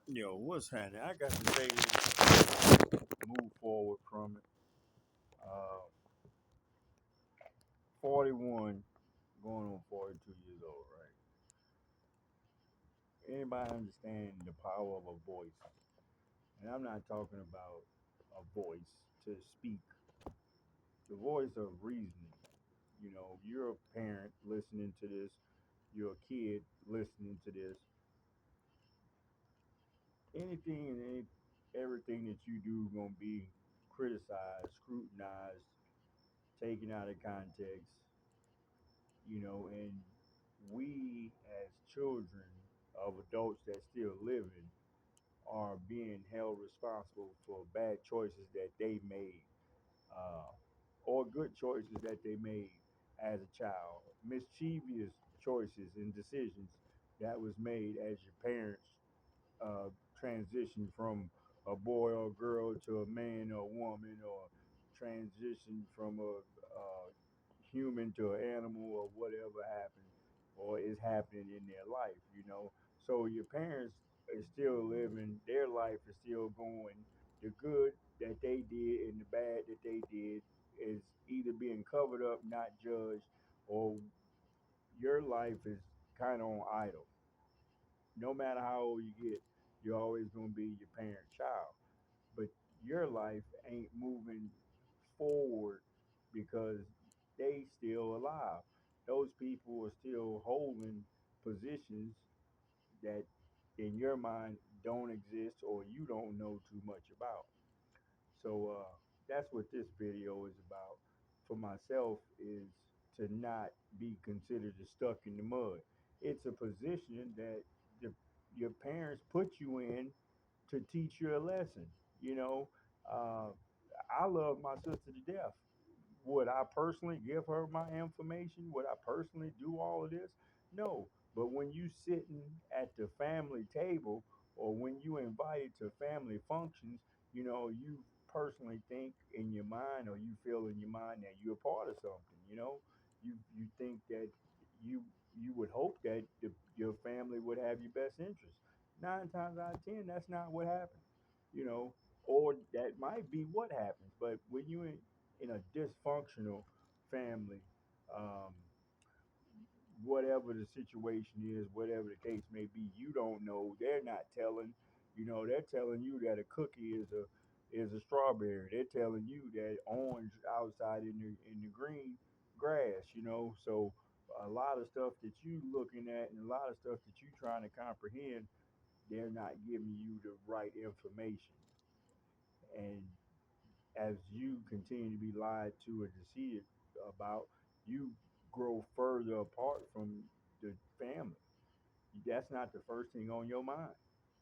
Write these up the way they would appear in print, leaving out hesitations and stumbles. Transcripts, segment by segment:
Yo, what's happening? I got to say, move forward from it. Uh, 41, going on 42 years old, right? Anybody understand the power of a voice? And I'm not talking about a voice to speak, the voice of reasoning. You know, you're a parent listening to this, you're a kid listening to this. Anything and everything that you do gonna be criticized, scrutinized, taken out of context, and we as children of adults that still living are being held responsible for bad choices that they made, uh, or good choices that they made as a child, mischievous choices and decisions that was made as your parents uh, transition from a boy or girl to a man or a woman, or transition from a human to an animal, or whatever happened or is happening in their life. So your parents are still living, their life is still going. The good that they did and the bad that they did is either being covered up, not judged, or your life is kind of on idle. No matter how old you get, you're always going to be your parent child. But your life ain't moving forward because they still alive. Those people are still holding positions that in your mind don't exist or you don't know too much about. So that's what this video is about for myself, is to not be considered stuck in the mud. It's a position that the, your parents put you in to teach you a lesson. You know, uh, I love my sister to death. Would I personally give her my information? Would I personally do all of this? No. But when you sitting at the family table, or when you invited to family functions, you personally think in your mind, or you feel in your mind that you're a part of something. You think that you you would hope that your family would have your best interest. 9 times out of 10, that's not what happens. You know, or that might be what happens. But when you in a dysfunctional family, um, whatever the situation is, whatever the case may be, you don't know. They're not telling. They're telling you that a cookie is a strawberry. They're telling you that orange outside in the green grass. So a lot of stuff that you looking at and a lot of stuff that you trying to comprehend, they're not giving you the right information. And as you continue to be lied to or deceived about, you grow further apart from the family. That's not the first thing on your mind.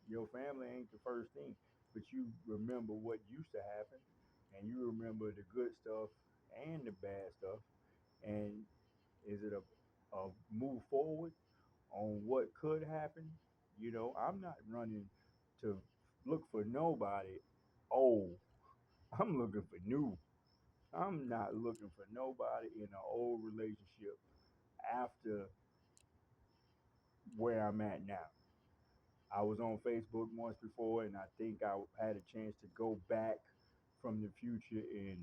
Your family ain't the first thing, but you remember what used to happen, and you remember the good stuff and the bad stuff. And is it a move forward on what could happen? I'm not running to look for nobody old. I'm looking for new. I'm not looking for nobody in an old relationship after where I'm at now. I was on Facebook once before, and I think I had a chance to go back from the future and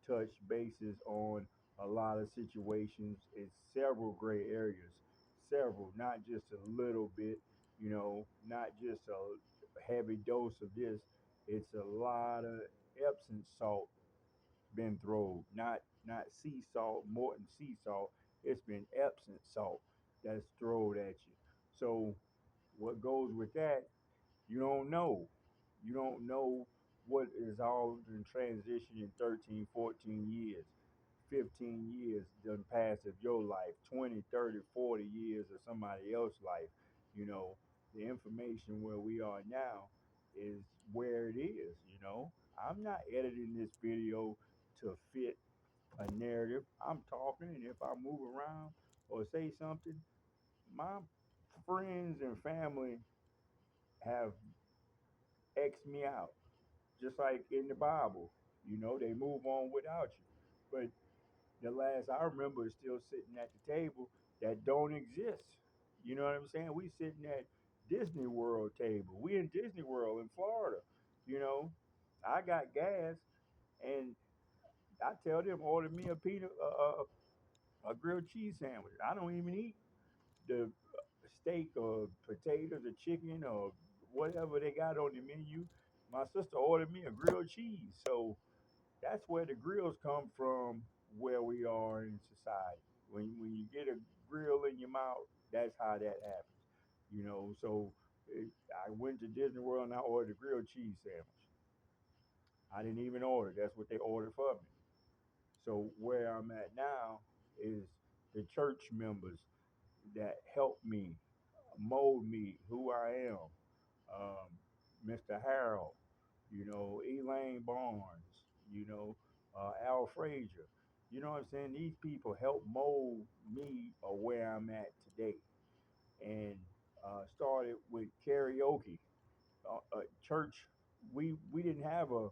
touch bases on a lot of situations in several gray areas. Several, not just a little bit, not just a heavy dose of this. It's a lot of Epsom salt been thrown, not sea salt, Morton sea salt. It's been Epsom salt that's thrown at you. So what goes with that, you don't know. You don't know what is all in transition in 13, 14 years, 15 years done past of your life, 20, 30, 40 years of somebody else's life. You know, the information where we are now is where it is. I'm not editing this video to fit a narrative. I'm talking, and if I move around or say something, my friends and family have X me out, just like in the Bible. They move on without you. But the last I remember is still sitting at the table that don't exist. You know what I'm saying? We sitting at Disney World table. We in Disney World in Florida. You know, I got gas, and I tell them order me a grilled cheese sandwich. I don't even eat the steak or potatoes or chicken or whatever they got on the menu. My sister ordered me a grilled cheese. So that's where the grills come from, where we are in society. When you get a grill in your mouth, that's how that happens. So I went to Disney World and I ordered a grilled cheese sandwich. I didn't even order. That's what they ordered for me. So where I'm at now is the church members that helped me mold me who I am. Mr. Harold, Elaine Barnes, Al Frazier. You know what I'm saying? These people help mold me or where I'm at today. And started with karaoke. Church, we didn't have a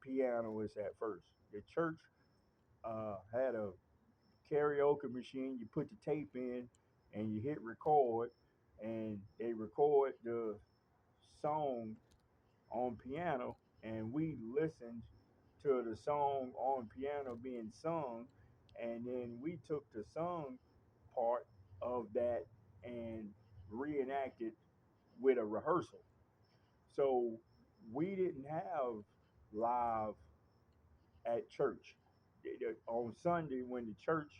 pianist at first. The church had a karaoke machine. You put the tape in and you hit record, and they record the song on piano, and we listened to the song on piano being sung, and then we took the song part of that and reenacted with a rehearsal. So we didn't have live at church. On Sunday, when the church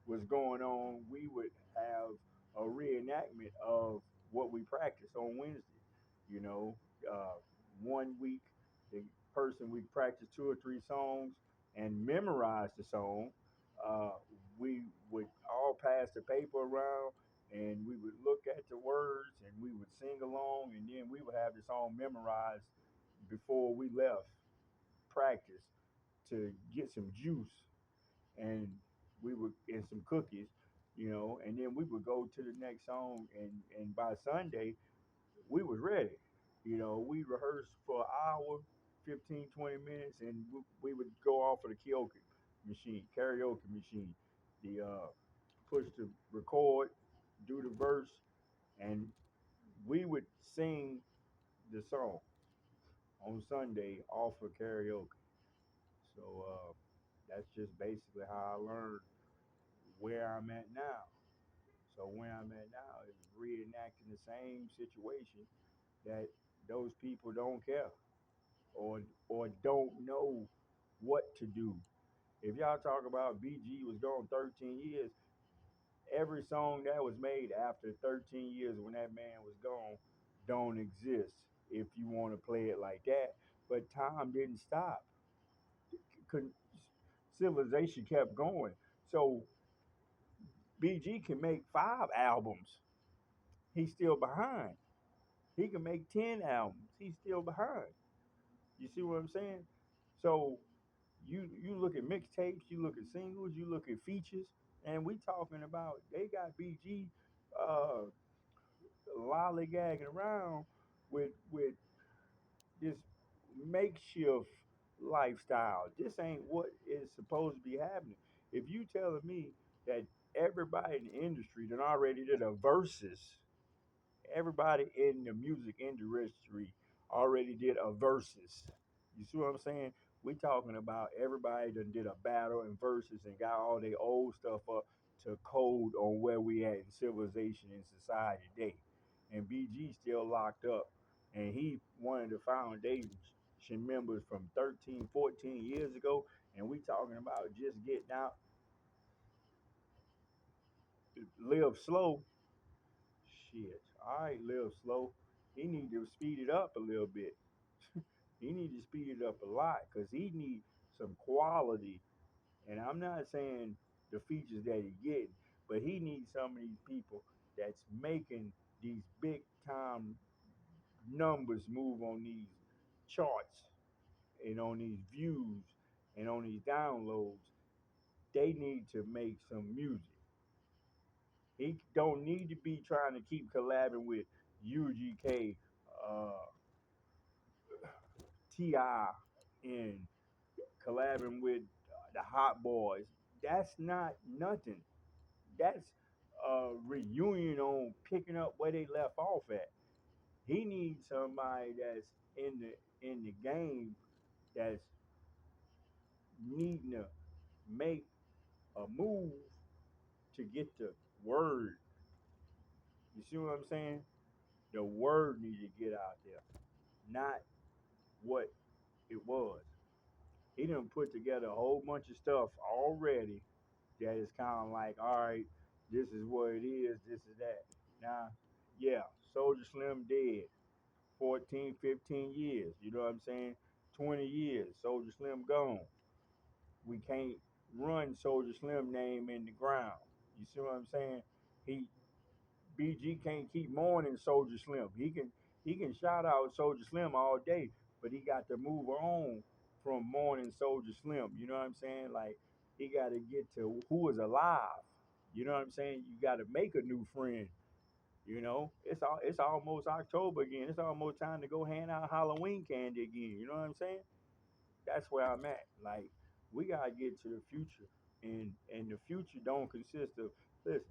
was going on, we would have a reenactment of what we practiced on Wednesday. You know, uh, one week the person we practiced two or three songs and memorize the song. Uh, we would all pass the paper around and we would look at the words and we would sing along, and then we would have the song memorized before we left practice to get some juice, and we would and some cookies, and then we would go to the next song, and by Sunday we was ready. We rehearsed for an hour, 15, 20 minutes, and we would go off of the karaoke machine, the push the record, do the verse, and we would sing the song on Sunday off of karaoke. So that's just basically how I learned where I'm at now. So where I'm at now is reenacting the same situation that those people don't care or don't know what to do. If y'all talk about BG was gone 13 years, every song that was made after 13 years when that man was gone don't exist if you want to play it like that. But time didn't stop. Con- Civilization kept going. So BG can make 5 albums. He's still behind. He can make 10 albums. He's still behind. You see what I'm saying? So you look at mixtapes, you look at singles, you look at features, and we talking about they got BG uh, lollygagging around with this makeshift lifestyle. This ain't what is supposed to be happening. If you telling me that everybody in the industry that already did a versus, everybody in the music industry already did a versus. You see what I'm saying? We talking about everybody that did a battle and versus and got all their old stuff up to code on where we at in civilization and society today. And BG still locked up, and he one of the foundation members from 13, 14 years ago, and we talking about just getting out, live slow. Shit. All right, live slow. He need to speed it up a little bit. He need to speed it up a lot because he needs some quality. And I'm not saying the features that he getting, but he needs some of these people that's making these big time numbers move on these charts and on these views and on these downloads. They need to make some music. He don't need to be trying to keep collabing with UGK, uh, Ti, and collabing with the Hot Boys. That's not nothing. That's a reunion on picking up where they left off at. He needs somebody that's in the game that's needing to make a move to get the word. You see what I'm saying? The word needs to get out there, not what it was. He done put together a whole bunch of stuff already that is kind of like, all right, this is what it is, this is that. Now, yeah, Soldier Slim dead, 14, 15 years, you know what I'm saying? 20 years, Soldier Slim gone. We can't run Soldier Slim name in the ground. You see what I'm saying? He BG can't keep mourning Soldier Slim. He can shout out Soldier Slim all day, but he got to move on from mourning Soldier Slim. You know what I'm saying? Like he got to get to who is alive. You know what I'm saying? You got to make a new friend. It's almost October again. It's almost time to go hand out Halloween candy again. You know what I'm saying? That's where I'm at. Like we gotta get to the future, and the future don't consist of listen,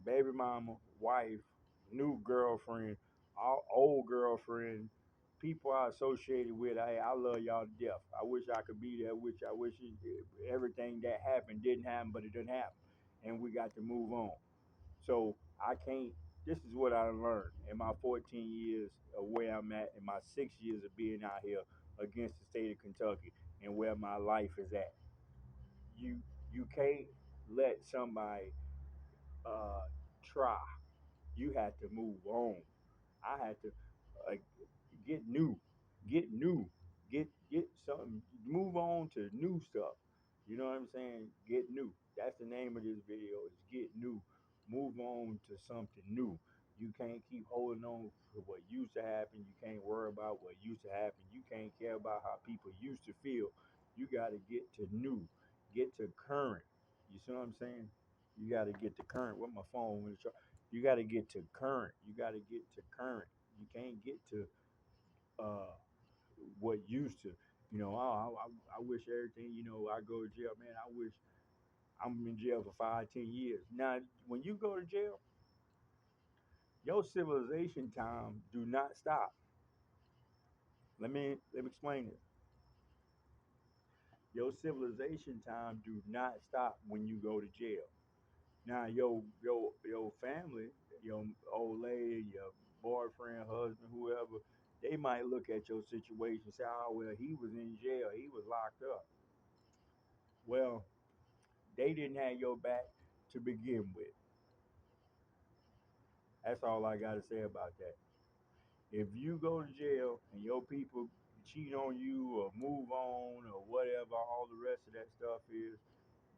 baby mama, wife, new girlfriend, old girlfriend, people I associated with. Hey, I love y'all to death. I wish I could be there. I wish everything that happened didn't happen, but it didn't happen, and we got to move on. So I can't. This is what I learned in my 14 years of where I'm at, in my 6 years of being out here against the state of Kentucky, and where my life is at. You you can't let somebody uh, try. You had to move on. I had to uh, get new, get new, get something. Move on to new stuff. You know what I'm saying? Get new. That's the name of this video. Is get new. Move on to something new. You can't keep holding on to what used to happen. You can't worry about what used to happen. You can't care about how people used to feel. You got to get to new. Get to current. You see what I'm saying? You got to get to current. With my phone when it's you got to get to current. You got to get to current. You can't get to uh, what used to. I wish everything. I go to jail, man. I wish I'm in jail for 5, 10 years. Now, when you go to jail, your civilization time do not stop. Let me explain it. Your civilization time do not stop when you go to jail. Now, your family, your old lady, your boyfriend, husband, whoever, they might look at your situation and say, "Oh well, he was in jail, he was locked up." Well, they didn't have your back to begin with. That's all I got to say about that. If you go to jail and your people cheat on you or move on or whatever, all the rest of that stuff is,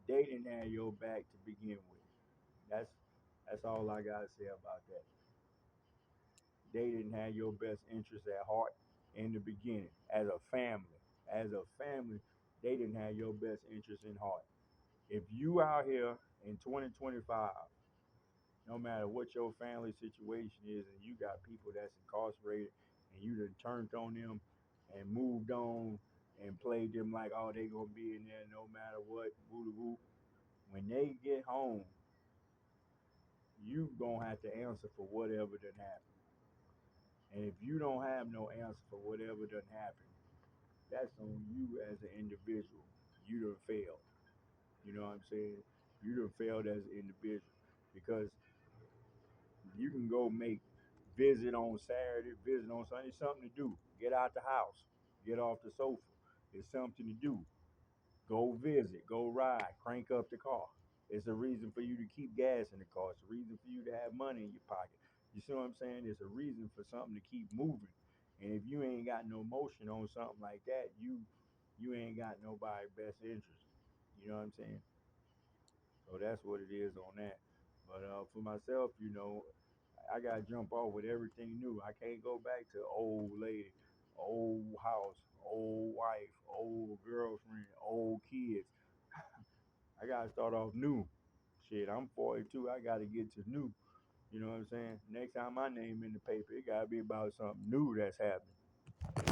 they didn't have your back to begin with. That's all I got to say about that. They didn't have your best interest at heart in the beginning. As a family, they didn't have your best interest in heart. If you out here in 2025, no matter what your family situation is, and you got people that's incarcerated, and you done turned on them and moved on and played them like, oh, they gonna be in there no matter what, woo woo. When they get home, you gonna have to answer for whatever done happened. And if you don't have no answer for whatever done happened, that's on you as an individual. You done failed. You know what I'm saying? You done failed as an individual because you can go make visit on Saturday, visit on Sunday, something to do. Get out the house, get off the sofa. It's something to do. Go visit, go ride, crank up the car. It's a reason for you to keep gas in the car. It's a reason for you to have money in your pocket. You see what I'm saying? It's a reason for something to keep moving. And if you ain't got no motion on something like that, you ain't got nobody best interest. You know what I'm saying? So that's what it is on that. But for myself, I gotta jump off with everything new. I can't go back to old lady, old house, old wife, old girlfriend, old kids. I gotta start off new. Shit, I'm 42. I gotta get to new. You know what I'm saying? Next time my name in the paper, it gotta be about something new that's happening.